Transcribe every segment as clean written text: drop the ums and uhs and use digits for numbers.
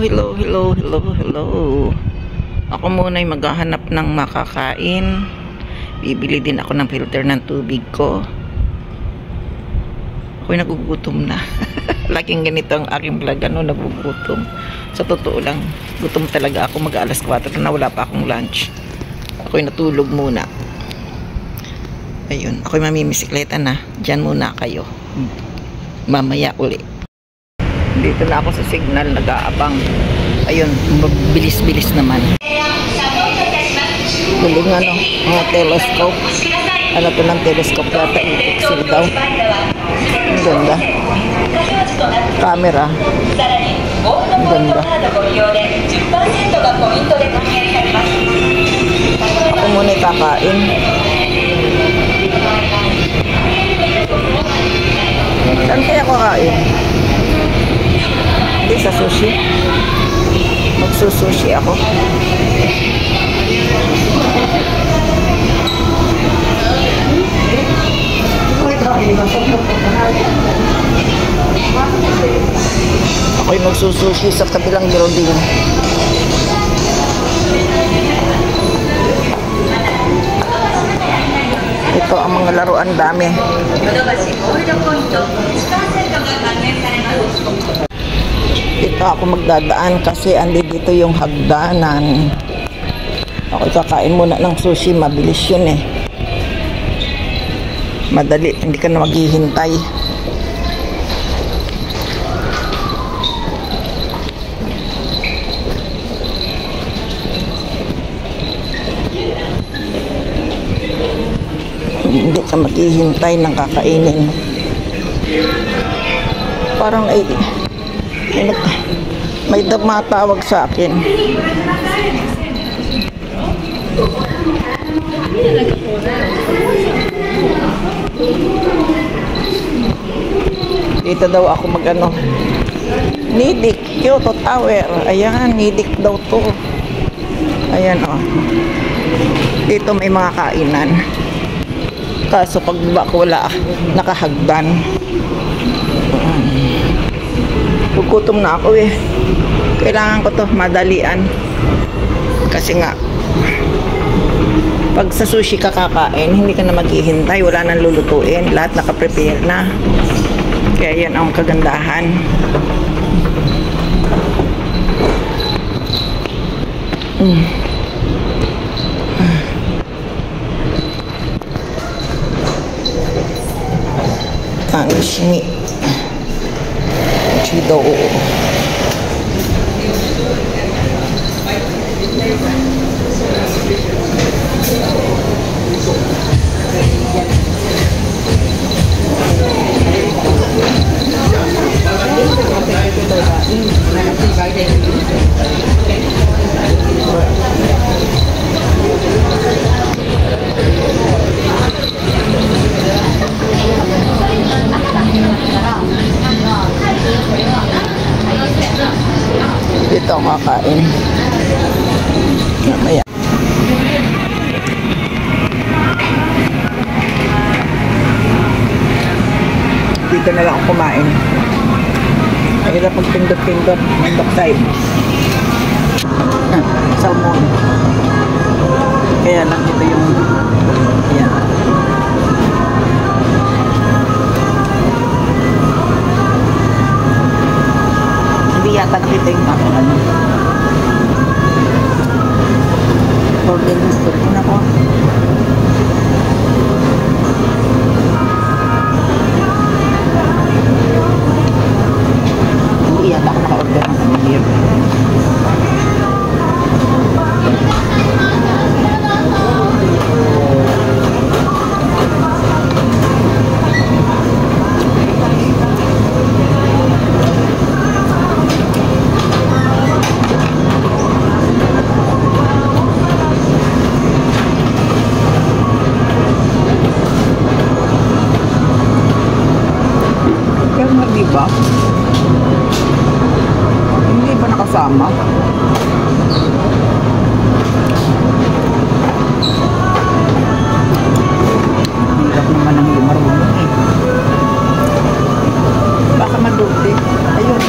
hello, hello, hello, hello. Ako muna ay maghahanap ng makakain. Bibili din ako ng filter ng tubig ko. Ako'y nagugutom na. Laking ganito ang aking vlog, nagugutom. Sa totoo lang, gutom talaga ako. Mag-alas 4 na, wala pa akong lunch. Ako'y natulog muna. Ayun, ako'y mamimisikleta na. Diyan muna kayo. Mamaya uli. Dito na ako sa signal, nag-aabang. Ayun, bilis-bilis naman. Huling mga telescope. Ano to ng telescope yata, i-pixel daw. Ang ganda. Camera. Ang ganda. Ako muna kakain. Saan kaya kakain? Hindi sa sushi. Magsusushi ako. Ako'y magsusushi sa kabilang building. Ito ang mga laruan, dami. Dito ako magdadaan kasi andi dito yung hagdanan. Ako kakain muna ng sushi, mabilis yun eh. Madali, hindi ka na maghihintay. Hindi ka maghihintay ng kakainin. Parang may matawag sa akin. Dito daw ako Nidik, Kyoto Tower. Ayan, Nidik daw to. Ayan dito may mga kainan. Kaso pag baba ko wala, nakahagdan. Gugutom na ako eh. Kailangan ko to madalian. Kasi nga pag sa sushi ka kakain, hindi ka na maghihintay, wala nang lulutuin, lahat naka-prepare na. Kaya yan ang kagandahan. Tanishimi Chido. Dito ako kakain. Mamaya. Dito na lang ako kumain. Mahirap magpindot-pindot ng backside. Salmon. Kaya lang dito yung ayan. Hindi yata nakita yung order gusto ko na ko. Hindi yata ako naka-order ng pamilya. Diba? Hindi ba nakasama? Hirap naman ang hindi marunong eh. Baka madugti. Ayun.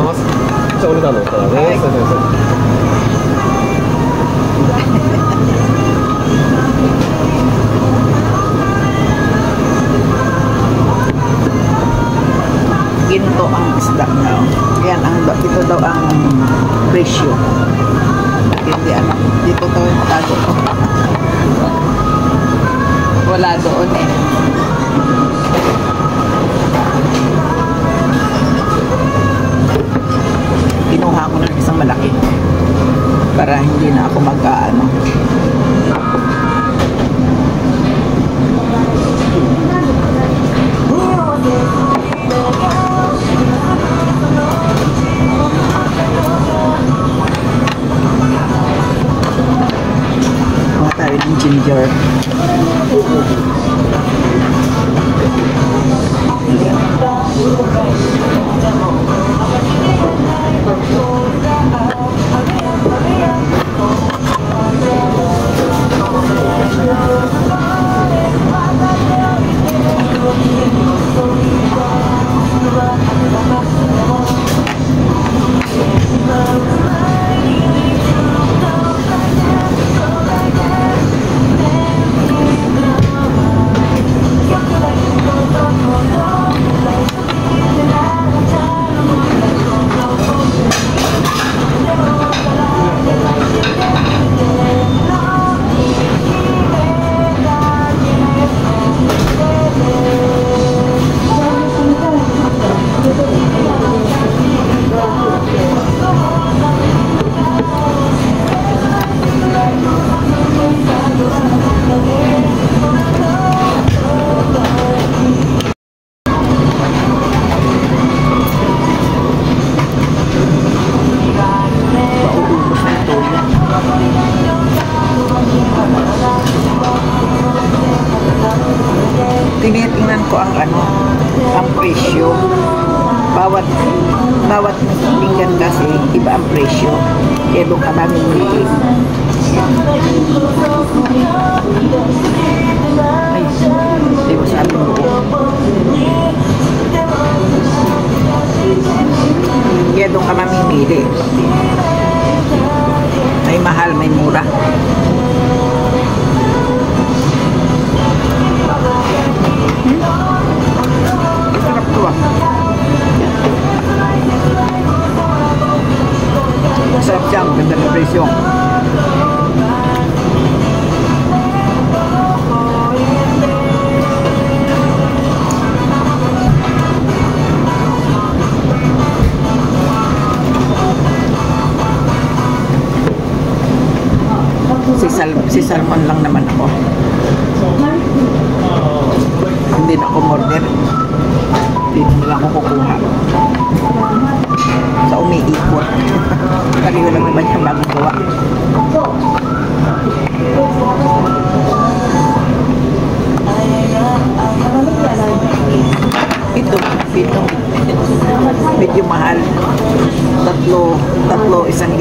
ます。じゃあお値段の方です。はい、すいません。Ginto ang isda na. Yan ang ito daw ang presyo. Hindi ano. Dito to yung tago ko. Wala doon eh. Kinuha ko ng isang malaki para hindi na ako mag-ano. Kuha tayo ng ginger. Tinitingnan ko ang ano, ang presyo. Bawat pinggan kasi iba ang presyo. Kaya doon ka mamimili. Ay, di ba sabi mo? Kaya doon ka mamimili. May mahal, may mura. Sarap to ah. Sarap siya, ang ganda ng presyo. Si Salmon lang naman ako. Hindi na ako order. Dito na lang ako kukuha. Sa umiikot. Kaliwa lang naman yung bagong gawa. Ito. Medyo mahal. Tatlo 1,000.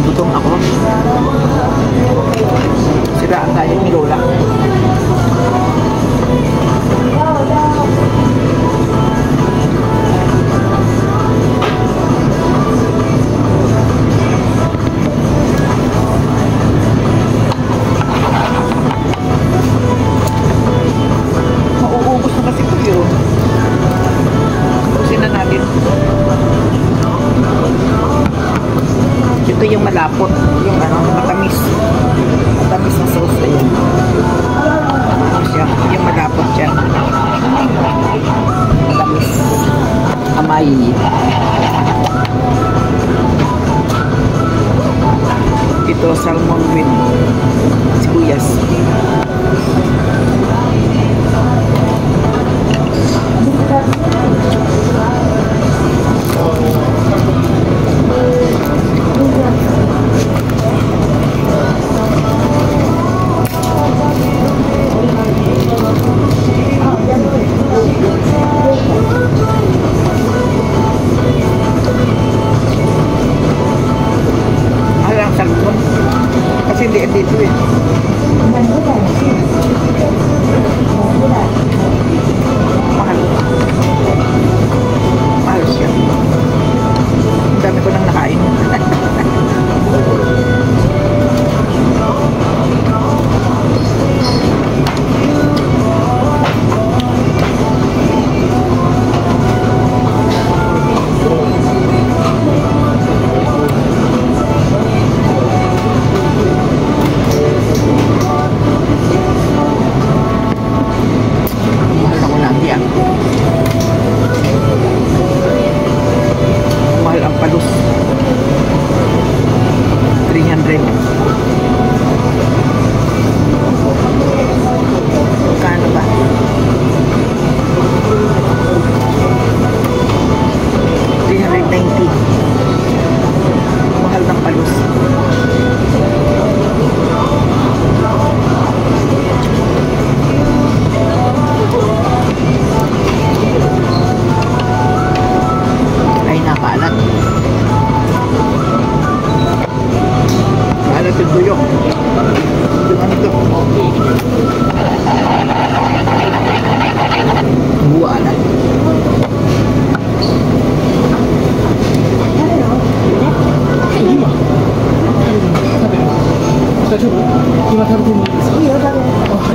Gutom ako. Siraan tayo ni Lola. Mauubos na kasi ko yun. Ubusin na natin. Ito yung malapot, yung ano, matamis na sauce. Ayan.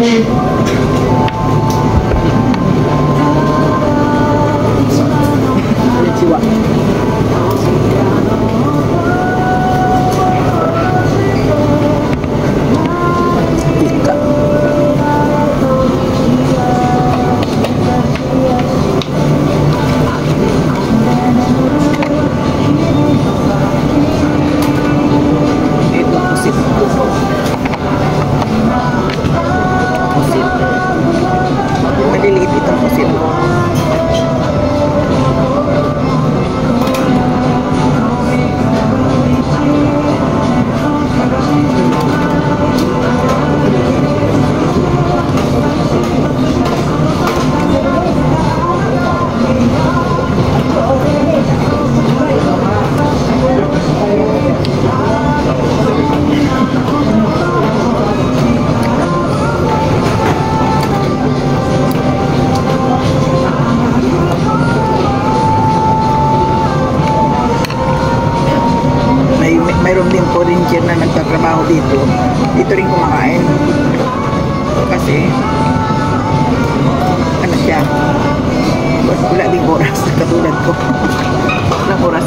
Konnichiwa. Ika. Ito pusit. Pusit. Maliliit itong pusit. Mayroon din po rin dyan na nagtatrabaho dito. Dito rin kumakain. Kasi, ano siya, wala ding oras katulad ko. Walang oras.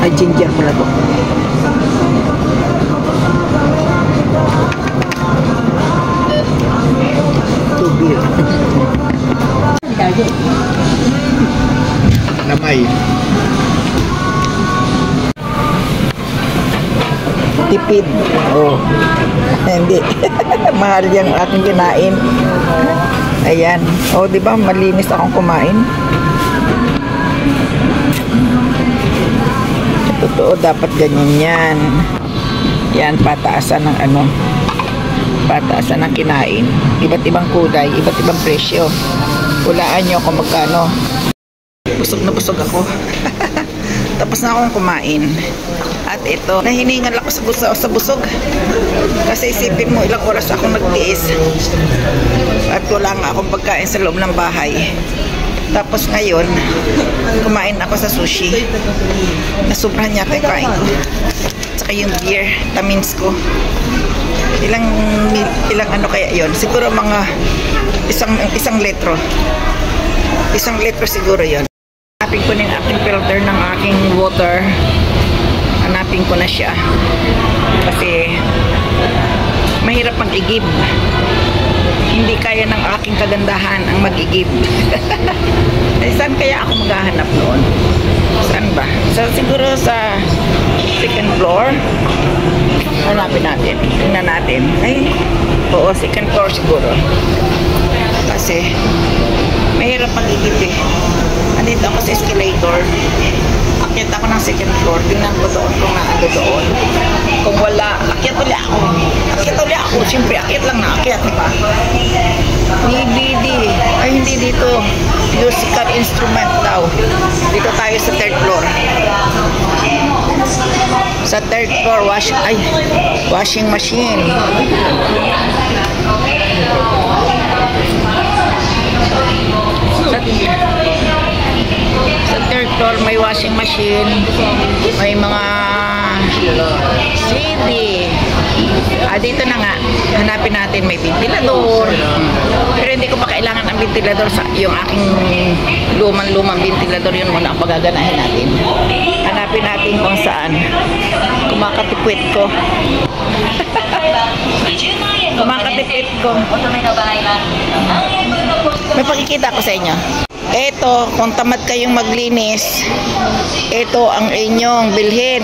Ay, ginger pala to. To beer. Lamay. Tipid. Oh. Hindi. Mahal yung aking kinain. Ayan. Oh, di ba malinis akong kumain? Totoo, dapat ganyan yan. Yan, pataasan ng ano. Pataasan ng kinain. Iba't ibang kulay, iba't ibang presyo. Hulaan nyo kung magkano. Busog na busog ako. Tapos na akong kumain. At ito, nahiningal ako sa busog. Kasi isipin mo, ilang oras akong nagtiis. At wala nga akong pagkain sa loob ng bahay. Tapos ngayon, kumain ako sa sushi. Nasubrahan niya ako yung kain ko. Tsaka yung beer, tamins ko. Ilang ano kaya yon? Siguro mga isang litro. Isang litro siguro yon. Hanapin ko na yung aking filter ng aking water. Hanapin ko na siya. Kasi mahirap mag-igib. Hindi kaya ng aking kagandahan ang mag-igib. Saan kaya ako maghahanap noon? Saan ba? Siguro sa second floor. Hanapin natin. Tingnan natin. Ay, oo, second floor siguro. Kasi mahirap mag-igib eh. Andito ako sa escalator. Akyat ako ng second floor. Tingnan ko doon kung naando doon. Kung wala, akyat ulit ako. Akyat ulit ako. Siyempre, akyat lang na akyat, di ba? DVD. Ay, hindi dito. Musical instrument daw. Dito tayo sa third floor. Sa third floor, washing machine. Sa third floor may washing machine, may mga CD. Dito na nga, hanapin natin may ventilador. Pero hindi ko pa kailangan ang ventilador sa yung aking lumang ventilador, yun muna ang pagaganahin natin. Hanapin natin kung saan. Kumakatipwit ko. Kumakatipwit ko. May pakikita ko sa inyo. Ito, kung tamad kayong maglinis, ito ang inyong bilhin.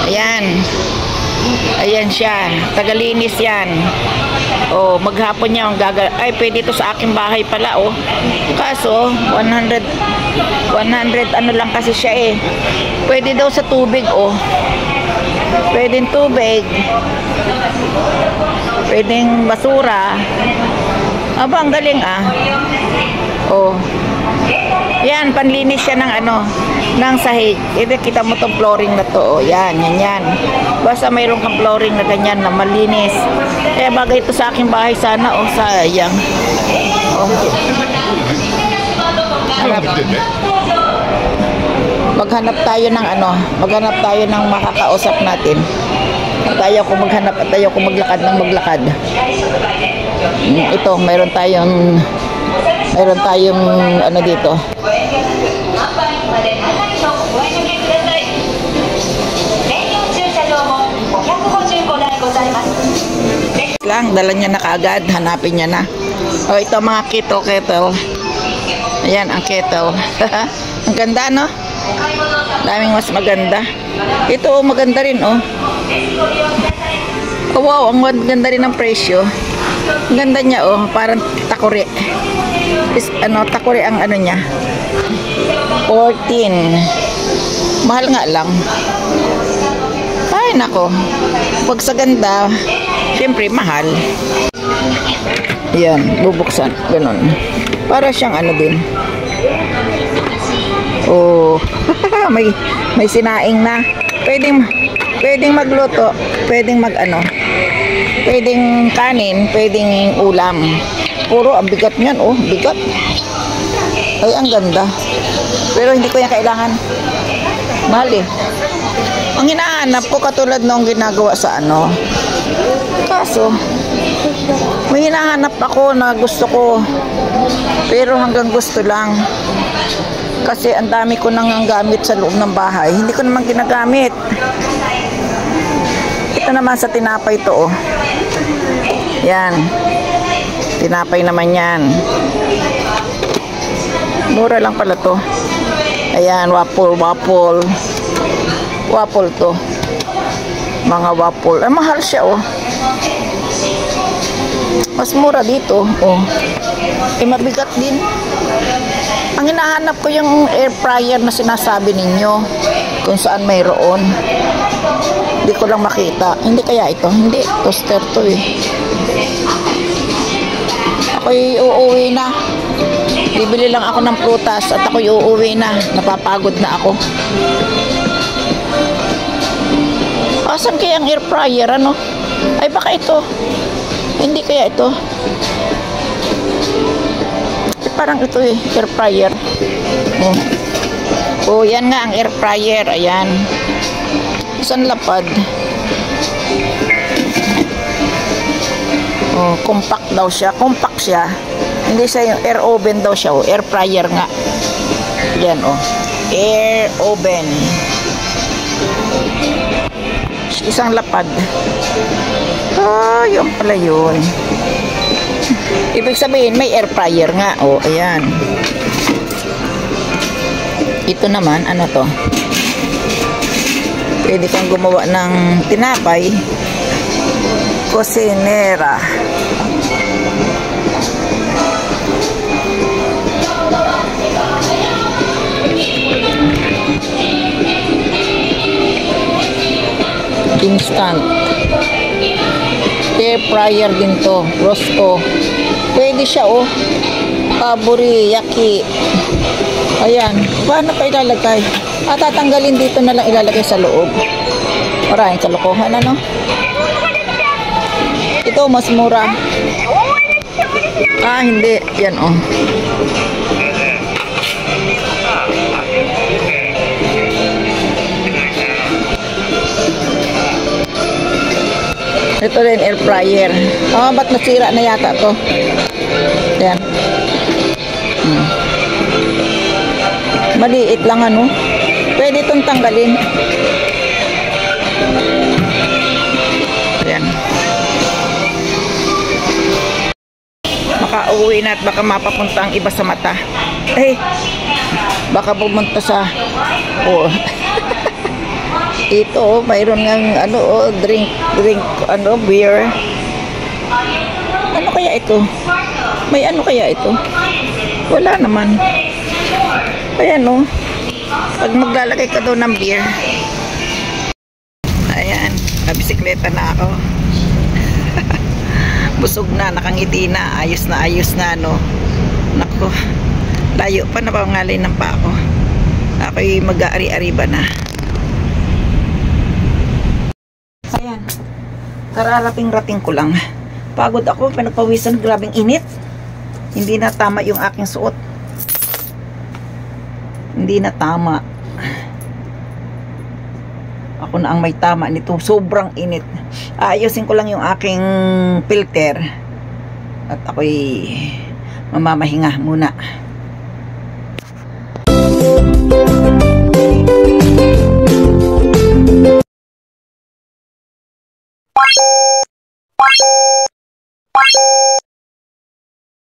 Ayan. Ayan siya. Tagalinis yan. Oh, maghapon niya ang ay, pwede ito sa aking bahay pala, oh. Kaso, 100 ano lang kasi siya eh. Pwede daw sa tubig, oh. Pwedeng tubig. Pwedeng basura. Aba, ang galing ah. Oh. Yan, panlinis siya ng ano, ng sahig. Ito, kita mo tong flooring na to. Oh, yan, yan. Basta mayroon kang flooring na ganyan na malinis. Kaya bagay ito sa aking bahay sana. Oh, sayang. Oh. Maghanap tayo ng ano, maghanap tayo ng makakausap natin. At ayaw ko maghanap at ayaw ko maglakad ng maglakad. Ito, mayroon tayong ano dito. Lang, dala niya na kaagad, hanapin niya na. O, ito mga kettle. Ayan, ang kettle. Ang ganda, no? Daming mas maganda. Ito, maganda rin, oh. Oh, wow, ang ganda rin ng presyo. Ang ganda niya, oh. Parang takuri. Takuri ang ano niya. 14. Mahal nga lang. Ay, nako. Pag sa ganda, siyempre, mahal. Yan, bubuksan. Ganon. Para siyang ano din. Oh, may sinaing na. Pwedeng magluto, pwedeng pwedeng kanin, pwedeng ulam. Puro ang bigat niyan, oh, bigat. Ay, ang ganda. Pero hindi ko yan kailangan. Mahal eh. Ang hinahanap ko katulad nung ginagawa sa ano. Kaso, may hinahanap ako na gusto ko. Pero hanggang gusto lang. Kasi ang dami ko nang gamit sa loob ng bahay. Hindi ko naman ginagamit. Ito naman sa tinapay to, oh. Yan. Tinapay naman yan. Mura lang pala to. Ayan, waffle. Waffle to. Mga waffle. Ay, mahal siya, oh. Mas mura dito, oh. Eh, mabigat din. Ang hinahanap ko yung air fryer na sinasabi ninyo. Kung saan mayroon. Hindi ko lang makita. Hindi kaya ito? Hindi. Toaster to eh. Ako'y uuwi na. Bibili lang ako ng prutas at ako'y uuwi na. Napapagod na ako. Asan kaya ang air fryer, ano? Ay, baka ito. Hindi kaya ito. Parang ito eh, air fryer. Oh. Oh, yan nga ang air fryer. Ayan. Isang lapad. Oh, compact daw siya. Compact siya. Hindi siya yung air oven daw siya. Oh, air fryer nga. Yan, oh. Air oven. Isang lapad. Oh, yung pala yun. Ibig sabihin, may air fryer nga. O, ayan. Ito naman, ano to? Pwede kang gumawa ng tinapay. Kusinera. Instant. Air fryer din to. Rosto. Pwede siya, oh. Kaburi, yaki. Ayan. Paano pa ilalagay? Tatanggalin dito na lang ilalagay sa loob. Maraming kalokohan, ano? Ito, mas mura. Hindi. Yan, oh. Ito rin, air fryer. Ba't nasira na yata to? Yan. Maliit lang, ano? Pwede itong tanggalin. Yan. Baka uuwi na at baka mapapunta ang iba sa mata. Eh, baka pumunta sa... Oh. Ito, mayroon ng drink, beer. Ano kaya ito? May ano kaya ito? Wala naman. Ayan o. Pag maglalagay ka doon ng beer. Ayan, nabisikleta na ako. Busog na, nakangiti na, ayos na, no. Nako, layo pa na pangalay ng pa ako. Ako'y mag-aari-ariba na. Ayan, kararating-rating ko lang. Pagod ako, pinagpawisan, grabing init. Hindi na tama yung aking suot. Hindi na tama. Ako na ang may tama nito. Sobrang init. Ayusin ko lang yung aking filter. At ako'y mamamahinga muna.